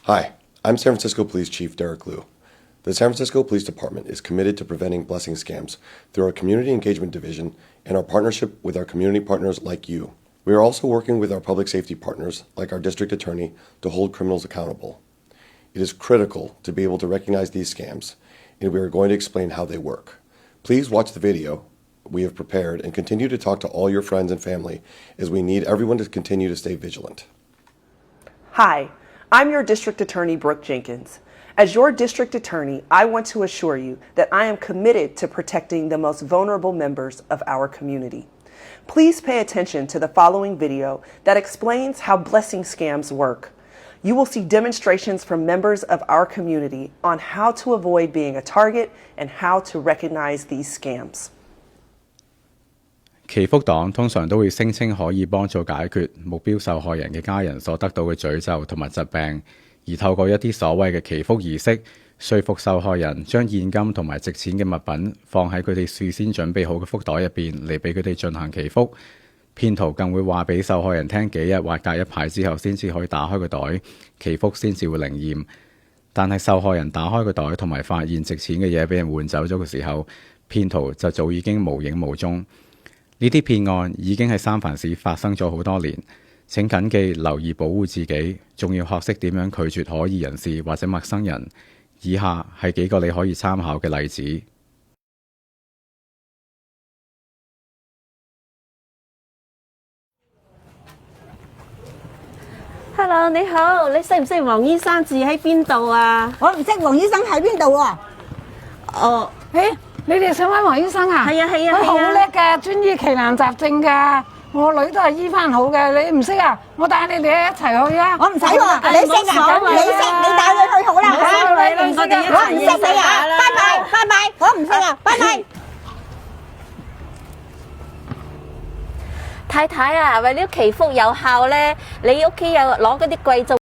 Hi, I'm San Francisco Police Chief Derek Liu. The San Francisco Police Department is committed to preventing blessing scams through our Community Engagement Division and our partnership with our community partners like you. We are also working with our public safety partners, like our district attorney, to hold criminals accountable. It is critical to be able to recognize these scams, and we are going to explain how they work. Please watch the video we have prepared and continue to talk to all your friends and family, as we need everyone to continue to stay vigilant. Hi, I'm your District Attorney, Brooke Jenkins. As your District Attorney, I want to assure you that I am committed to protecting the most vulnerable members of our community. Please pay attention to the following video that explains how blessing scams work. You will see demonstrations from members of our community on how to avoid being a target and how to recognize these scams. 祈福黨通常都會聲稱可以幫助解決目標受害人嘅家人所得到嘅詛咒同埋疾病，而透過一啲所謂嘅祈福儀式，說服受害人將現金同埋值錢嘅物品放喺佢哋事先準備好嘅福袋入邊嚟俾佢哋進行祈福。騙徒更會話俾受害人聽幾日或隔一排之後先至可以打開個袋，祈福先至會靈驗。但係受害人打開個袋同埋發現值錢嘅嘢俾人換走咗嘅時候，騙徒就早已經無影無蹤。呢啲騙案已經喺三藩市發生咗好多年，請緊記留意保護自己，仲要學識點樣拒絕可疑人士或者陌生人。以下係幾個你可以參考嘅例子。Hello， 你好，你識唔識黃醫生住喺邊度啊？我唔識黃醫生喺邊度喎。哦，你哋想揾黃醫生啊？係啊係啊，佢好叻㗎，專醫奇難雜症㗎。我女都係醫翻好嘅，你唔識啊？我帶你哋一齊去啊！我唔使喎，你識啊？你帶佢去好啦嚇。我唔識你啊！拜拜拜拜，我唔識啊！拜拜。太太啊，為了祈福有效咧，你屋企有攞嗰啲貴重